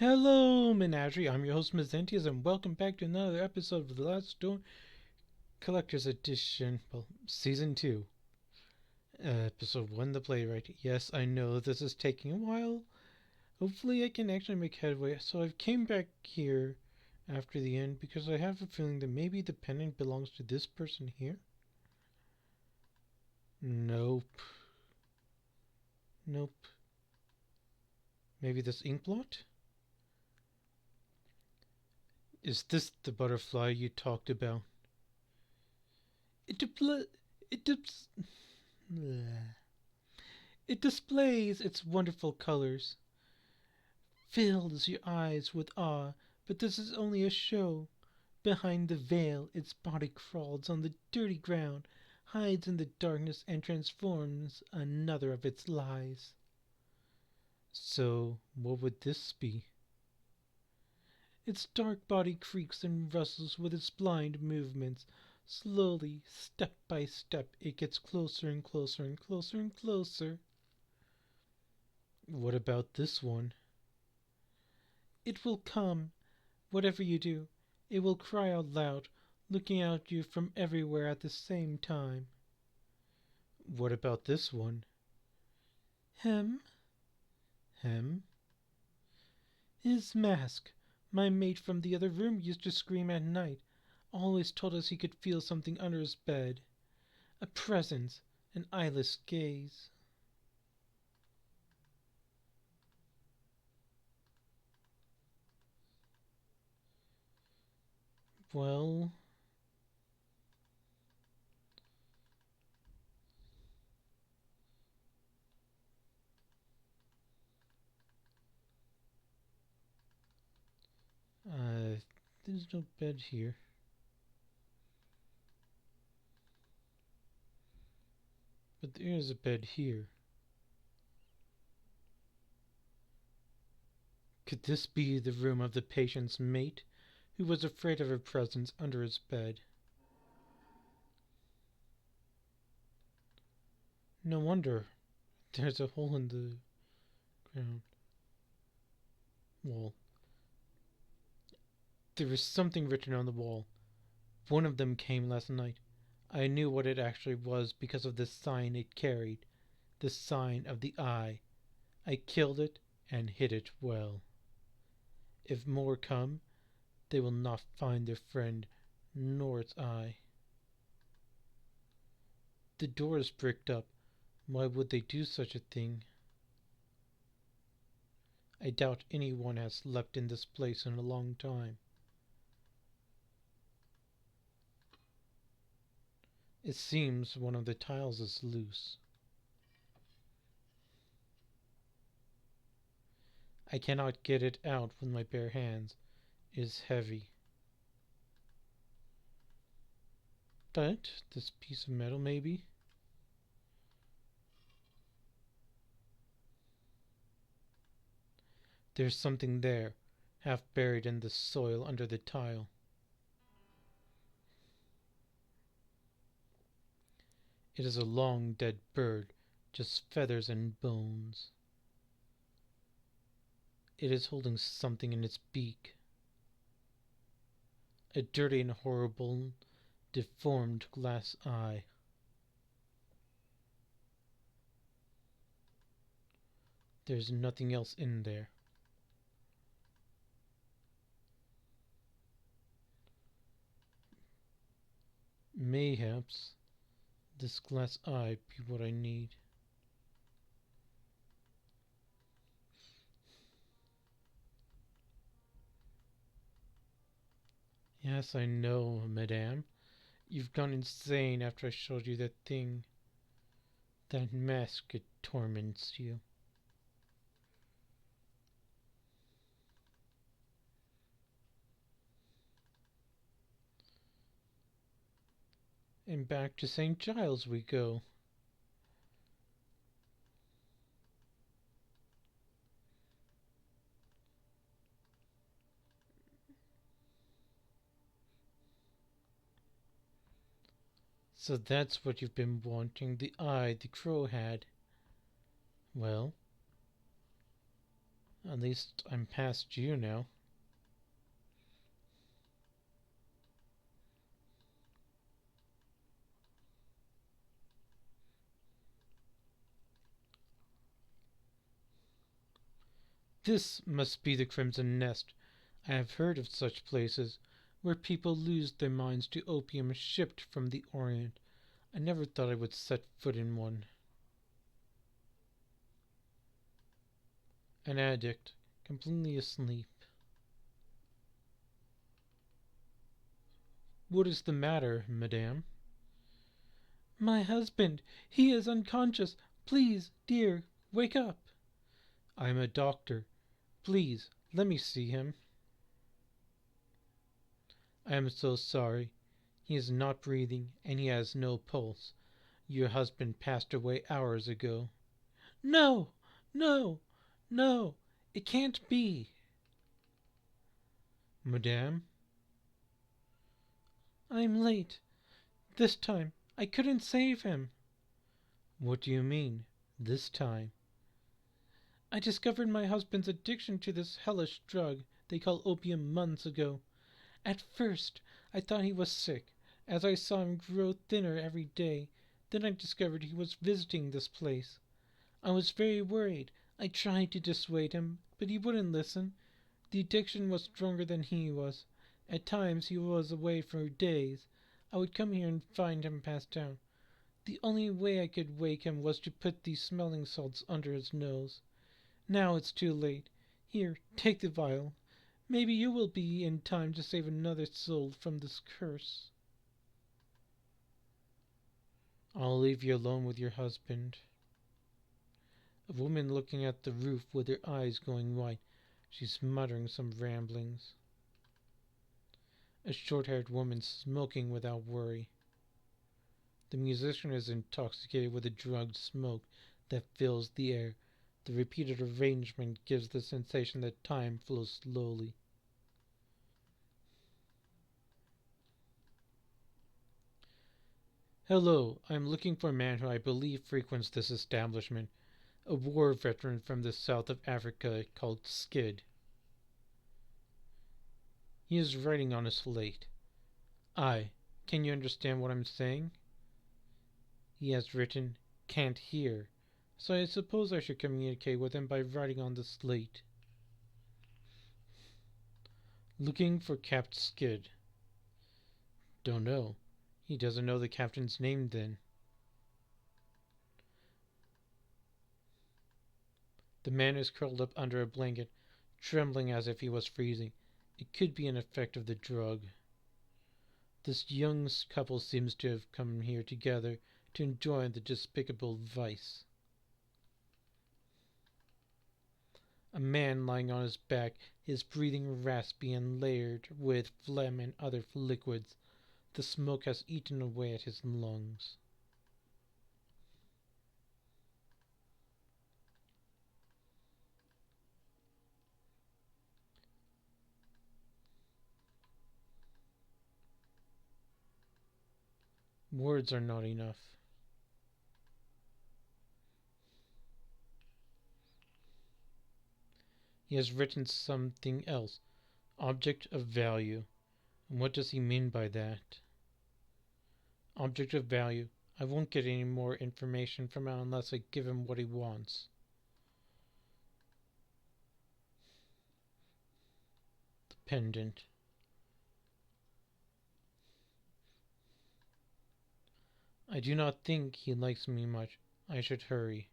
Hello, Menagerie. I'm your host, Mezentius, and welcome back to another episode of The Last Stone Collector's Edition, Season 2, Episode 1, The Playwright. Yes, I know this is taking a while. Hopefully I can actually make headway. So I've came back here after the end because I have a feeling that maybe the pendant belongs to this person here. Nope. Nope. Maybe this ink blot? Is this the butterfly you talked about? It depl- it dips- It displays its wonderful colors, fills your eyes with awe, but this is only a show. Behind the veil, its body crawls on the dirty ground, hides in the darkness, and transforms another of its lies. So, what would this be? Its dark body creaks and rustles with its blind movements. Slowly, step by step, it gets closer and closer and closer and closer. What about this one? It will come, whatever you do. It will cry out loud, looking at you from everywhere at the same time. What about this one? Hem? Hem? His mask. My mate from the other room used to scream at night. Always told us he could feel something under his bed. A presence, an eyeless gaze. Well, there's no bed here. But there is a bed here. Could this be the room of the patient's mate, who was afraid of her presence under his bed? No wonder there's a hole in the ground wall. There was something written on the wall. One of them came last night. I knew what it actually was because of the sign it carried. The sign of the eye. I killed it and hid it well. If more come, they will not find their friend nor its eye. The door is bricked up. Why would they do such a thing? I doubt anyone has slept in this place in a long time. It seems one of the tiles is loose. I cannot get it out with my bare hands. It is heavy. But this piece of metal, maybe? There's something there, half buried in the soil under the tile. It is a long dead bird, just feathers and bones. It is holding something in its beak. A dirty and horrible, deformed glass eye. There's nothing else in there. Mayhaps this glass eye be what I need. Yes, I know, madame. You've gone insane after I showed you that thing. That mask, it torments you. And back to St. Giles we go. So that's what you've been wanting, the eye the crow had. Well, At least I'm past you now. This must be the Crimson Nest. I have heard of such places, where people lose their minds to opium shipped from the Orient. I never thought I would set foot in one. An addict, completely asleep. What is the matter, madame? My husband! He is unconscious! Please, dear, wake up! I am a doctor. Please, let me see him. I am so sorry. He is not breathing, and he has no pulse. Your husband passed away hours ago. No! No! No! It can't be! Madame? I'm late. This time I couldn't save him. What do you mean, this time? I discovered my husband's addiction to this hellish drug they call opium months ago. At first I thought he was sick, as I saw him grow thinner every day. Then I discovered he was visiting this place. I was very worried. I tried to dissuade him, but he wouldn't listen. The addiction was stronger than he was. At times he was away for days. I would come here and find him passed out. The only way I could wake him was to put these smelling salts under his nose. Now it's too late. Here, take the vial. Maybe you will be in time to save another soul from this curse. I'll leave you alone with your husband. A woman looking at the roof with her eyes going white. She's muttering some ramblings. A short-haired woman smoking without worry. The musician is intoxicated with the drugged smoke that fills the air. The repeated arrangement gives the sensation that time flows slowly. Hello, I am looking for a man who I believe frequents this establishment. A war veteran from the south of Africa called Skid. He is writing on a slate. Can you understand what I'm saying? He has written, can't hear, so I suppose I should communicate with him by writing on the slate. Looking for Captain Skid. Don't know. He doesn't know the captain's name then. The man is curled up under a blanket, trembling as if he was freezing. It could be an effect of the drug. This young couple seems to have come here together to enjoy the despicable vice. A man lying on his back, his breathing raspy and layered with phlegm and other liquids. The smoke has eaten away at his lungs. Words are not enough. He has written something else. Object of value. And what does he mean by that? Object of value. I won't get any more information from him unless I give him what he wants. The pendant. I do not think he likes me much. I should hurry.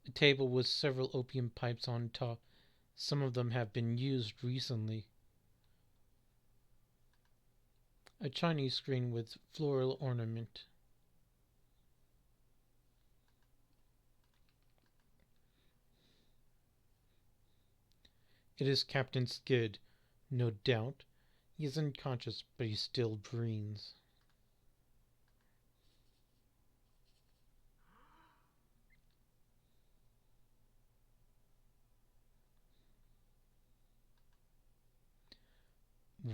A table with several opium pipes on top. Some of them have been used recently. A Chinese screen with floral ornament. It is Captain Skid, no doubt. He is unconscious, but he still breathes.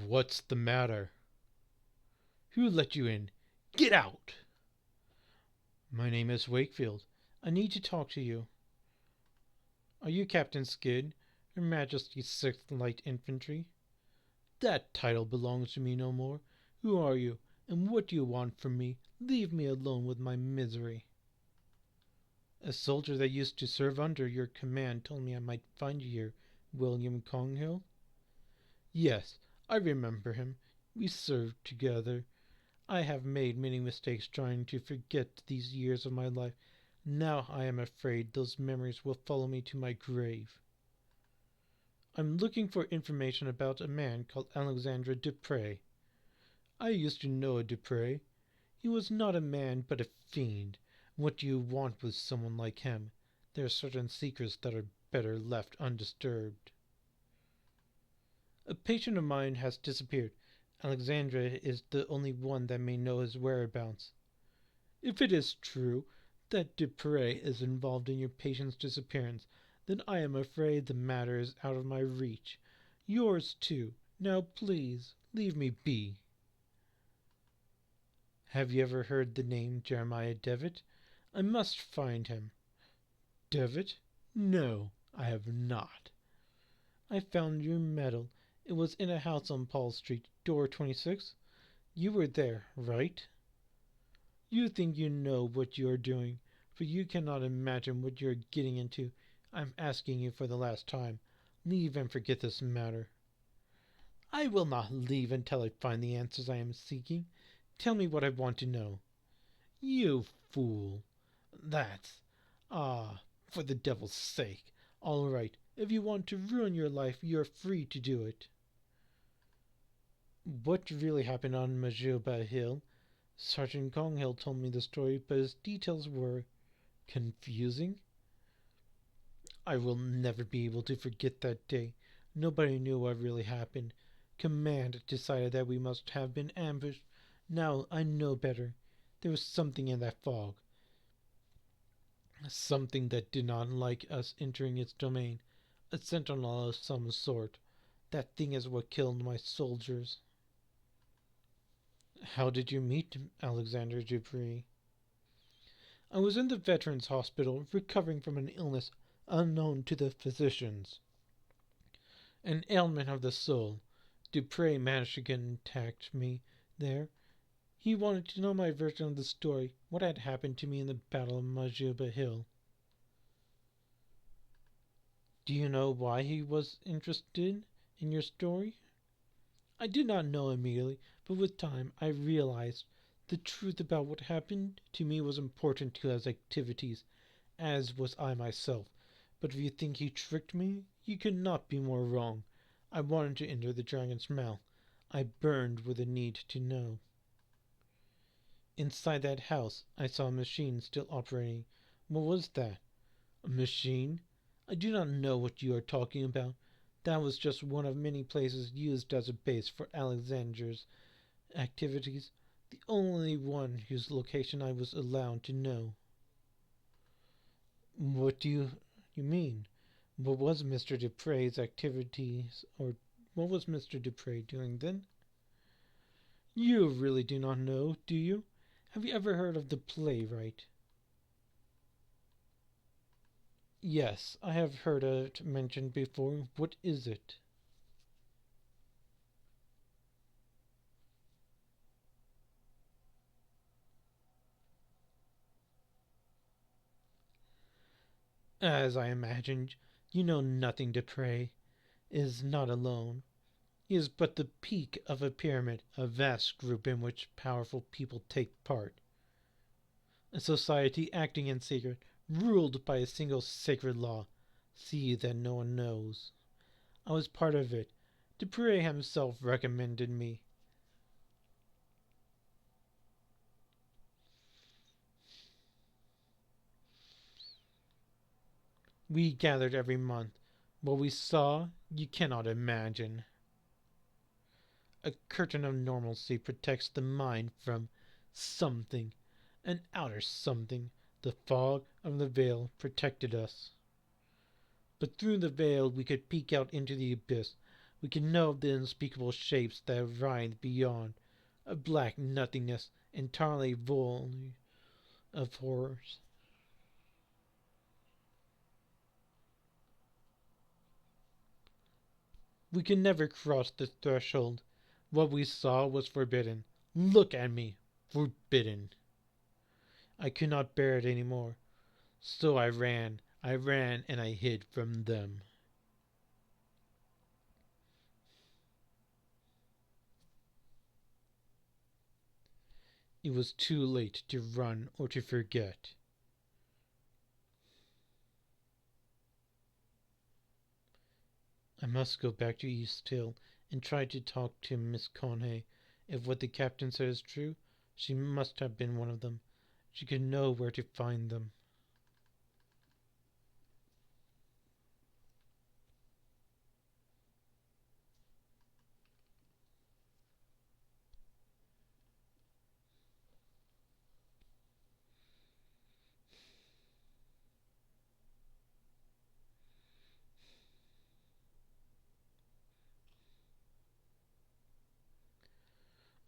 What's the matter? Who let you in? Get out! My name is Wakefield. I need to talk to you. Are you Captain Skid, Her Majesty's 6th Light Infantry? That title belongs to me no more. Who are you, and what do you want from me? Leave me alone with my misery. A soldier that used to serve under your command told me I might find you here, William Conghill. Yes, I remember him. We served together. I have made many mistakes trying to forget these years of my life. Now I am afraid those memories will follow me to my grave. I'm looking for information about a man called Alexandre Dupre. I used to know a Dupre. He was not a man, but a fiend. What do you want with someone like him? There are certain secrets that are better left undisturbed. A patient of mine has disappeared. Alexandre is the only one that may know his whereabouts. If it is true that Dupre is involved in your patient's disappearance, then I am afraid the matter is out of my reach. Yours too. Now please, leave me be. Have you ever heard the name Jeremiah Devitt? I must find him. Devitt? No, I have not. I found your medal. It was in a house on Paul Street, door 26. You were there, right? You think you know what you are doing, but you cannot imagine what you are getting into. I'm asking you for the last time. Leave and forget this matter. I will not leave until I find the answers I am seeking. Tell me what I want to know. You fool. That's... for the devil's sake. All right, if you want to ruin your life, you're free to do it. What really happened on Majuba Hill? Sergeant Conghill told me the story, but his details were confusing. I will never be able to forget that day. Nobody knew what really happened. Command decided that we must have been ambushed. Now I know better. There was something in that fog. Something that did not like us entering its domain. A sentinel of some sort. That thing is what killed my soldiers. How did you meet Alexander Dupre? I was in the Veterans Hospital, recovering from an illness unknown to the physicians. An ailment of the soul. Dupre managed to contact me there. He wanted to know my version of the story, what had happened to me in the Battle of Majuba Hill. Do you know why he was interested in your story? I did not know immediately, but with time I realized the truth about what happened to me was important to his activities, as was I myself. But if you think he tricked me, you could not be more wrong. I wanted to enter the dragon's mouth. I burned with a need to know. Inside that house, I saw a machine still operating. What was that? A machine? I do not know what you are talking about. That was just one of many places used as a base for Alexander's activities, the only one whose location I was allowed to know. What do you mean? What was Mr. Dupre's activities, or what was Mr. Dupre doing then? You really do not know, do you? Have you ever heard of the Playwright? Yes, I have heard it mentioned before. What is it? As I imagined, you know nothing. Dupre is not alone. He is but the peak of a pyramid, a vast group in which powerful people take part. A society acting in secret, ruled by a single sacred law. See that no one knows. I was part of it. Dupre himself recommended me. We gathered every month. What we saw, you cannot imagine. A curtain of normalcy protects the mind from something, an outer something. The fog of the veil protected us. But through the veil we could peek out into the abyss. We could know of the unspeakable shapes that writhed beyond, a black nothingness entirely void. of horrors. We can never cross the threshold. What we saw was forbidden. Look at me. Forbidden. I could not bear it any more. So I ran. I ran and I hid from them. It was too late to run or to forget. I must go back to East Hill and try to talk to Miss Conhay. If what the captain said is true, she must have been one of them. She could know where to find them.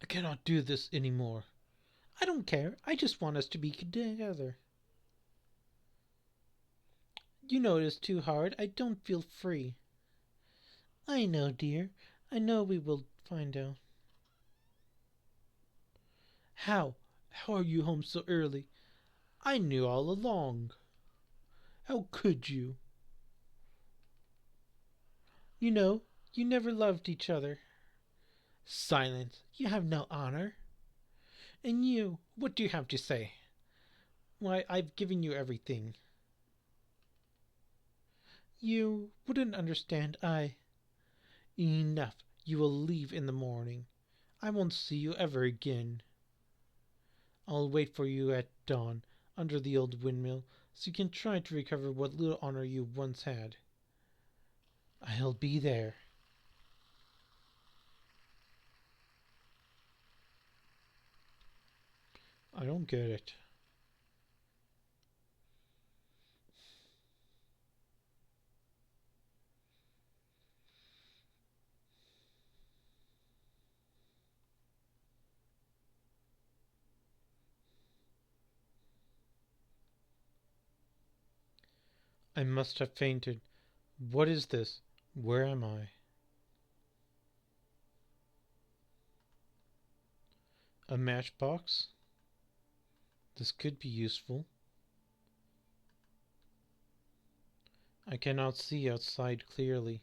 I cannot do this any more. I don't care. I just want us to be together. You know it is too hard. I don't feel free. I know, dear. I know we will find out. How? How are you home so early? I knew all along. How could you? You know, you never loved each other. Silence. You have no honor. And you, what do you have to say? Why, I've given you everything. You wouldn't understand. Enough. You will leave in the morning. I won't see you ever again. I'll wait for you at dawn under the old windmill so you can try to recover what little honor you once had. I'll be there. I don't get it. I must have fainted. What is this? Where am I? A matchbox? This could be useful. I cannot see outside clearly.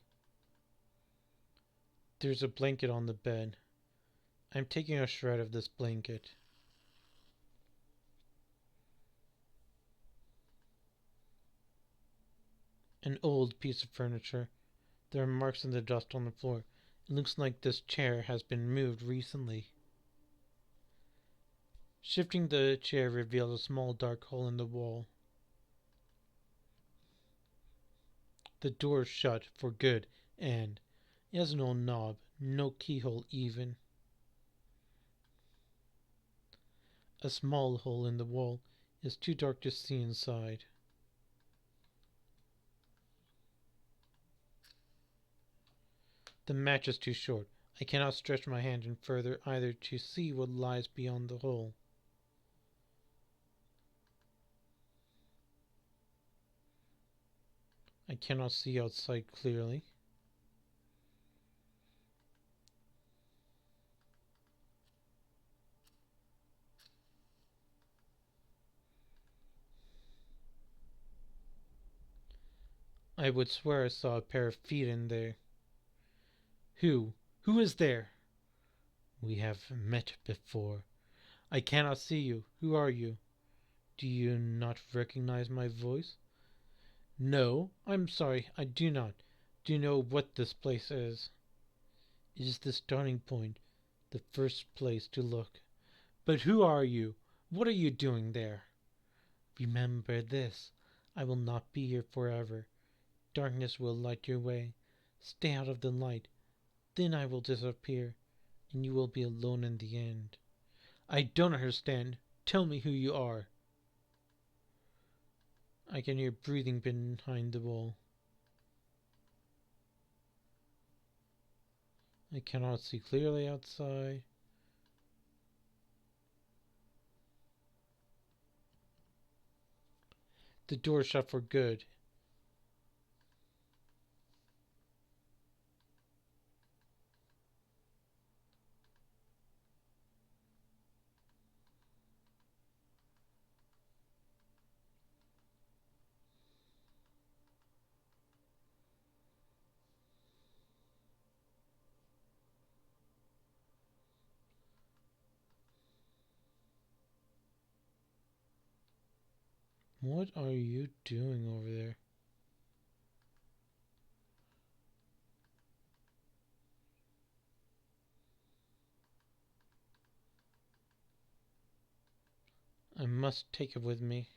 There's a blanket on the bed. I'm taking a shred of this blanket. An old piece of furniture. There are marks in the dust on the floor. It looks like this chair has been moved recently. Shifting the chair revealed a small dark hole in the wall. The door is shut for good, and it has no knob, no keyhole even. A small hole in the wall is too dark to see inside. The match is too short. I cannot stretch my hand in further either to see what lies beyond the hole. I cannot see outside clearly. I would swear I saw a pair of feet in there. Who? Who is there? We have met before. I cannot see you. Who are you? Do you not recognize my voice? No, I'm sorry, I do not. Do you know what this place is? It is the starting point, the first place to look. But who are you? What are you doing there? Remember this. I will not be here forever. Darkness will light your way. Stay out of the light. Then I will disappear, and you will be alone in the end. I don't understand. Tell me who you are. I can hear breathing behind the wall. I cannot see clearly outside. The door shut for good. What are you doing over there? I must take it with me.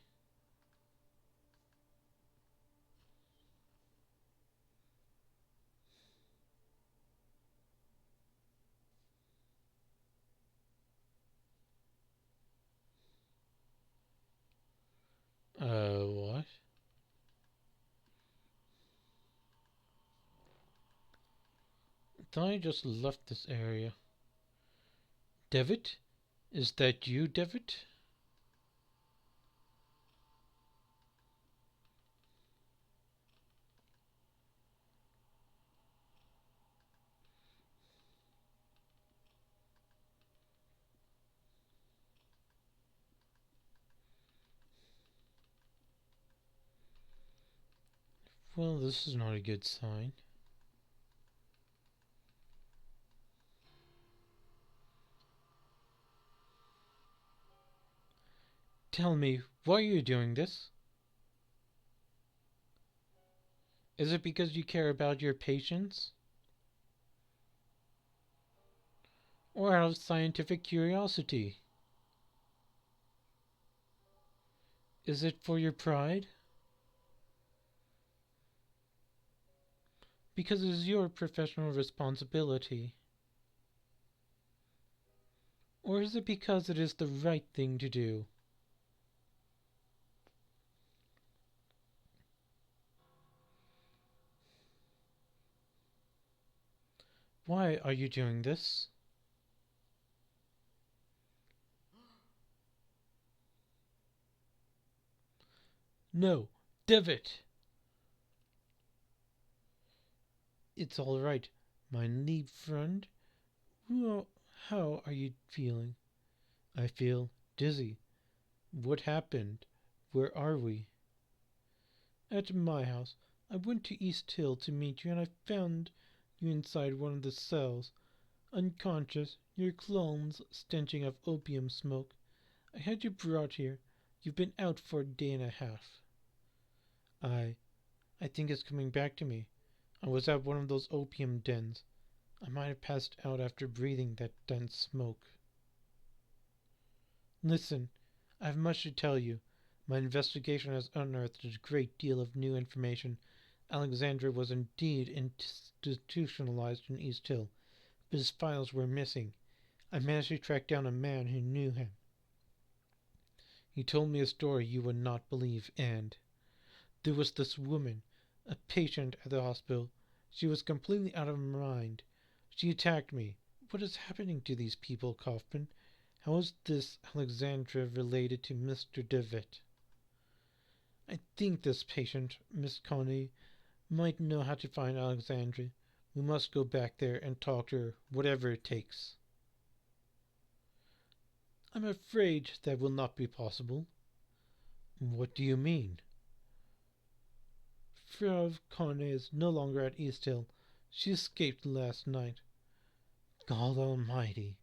What? Thought I just left this area. Devitt? Is that you, Devitt? Well, this is not a good sign. Tell me, why are you doing this? Is it because you care about your patients? Or out of scientific curiosity? Is it for your pride? Because it is your professional responsibility? Or is it because it is the right thing to do? Why are you doing this? No, Devitt! It's all right, my lieb friend. How are you feeling? I feel dizzy. What happened? Where are we? At my house. I went to East Hill to meet you, and I found you inside one of the cells, unconscious, your clothes stenching of opium smoke. I had you brought here. You've been out for a day and a half. I I think it's coming back to me. I was at one of those opium dens. I might have passed out after breathing that dense smoke. Listen, I have much to tell you. My investigation has unearthed a great deal of new information. Alexandra was indeed institutionalized in East Hill, but his files were missing. I managed to track down a man who knew him. He told me a story you would not believe, and there was this woman, a patient at the hospital. She was completely out of her mind. She attacked me. What is happening to these people, Kaufman? How is this Alexandra related to Mr. Devitt? I think this patient, Miss Coney, might know how to find Alexandra. We must go back there and talk to her, whatever it takes. I'm afraid that will not be possible. What do you mean? Frau Coney is no longer at East Hill. She escaped last night. God Almighty!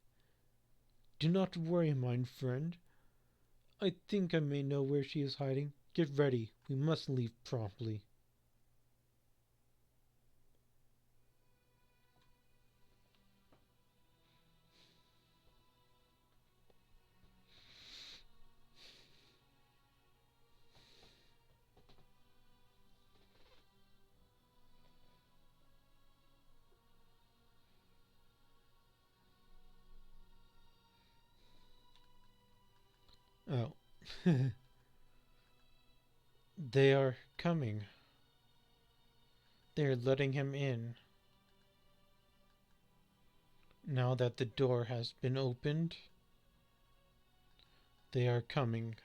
Do not worry, my friend. I think I may know where she is hiding. Get ready. We must leave promptly. Oh. They are coming. They are letting him in. Now that the door has been opened, they are coming.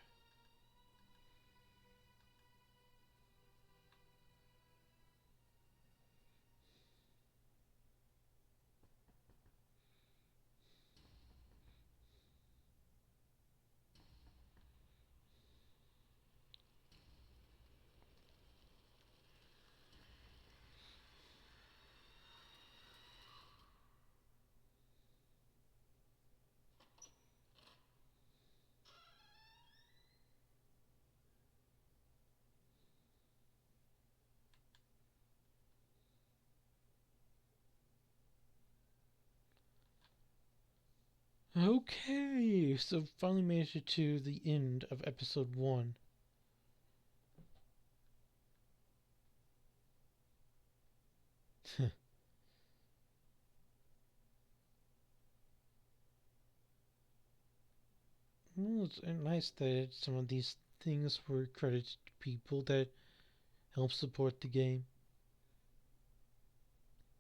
Okay, so finally made it to the end of episode 1. Well, it's nice that some of these things were credited to people that help support the game.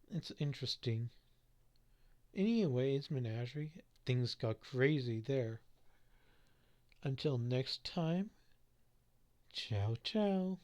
It's interesting. Anyways, Menagerie, things got crazy there. Until next time, ciao ciao.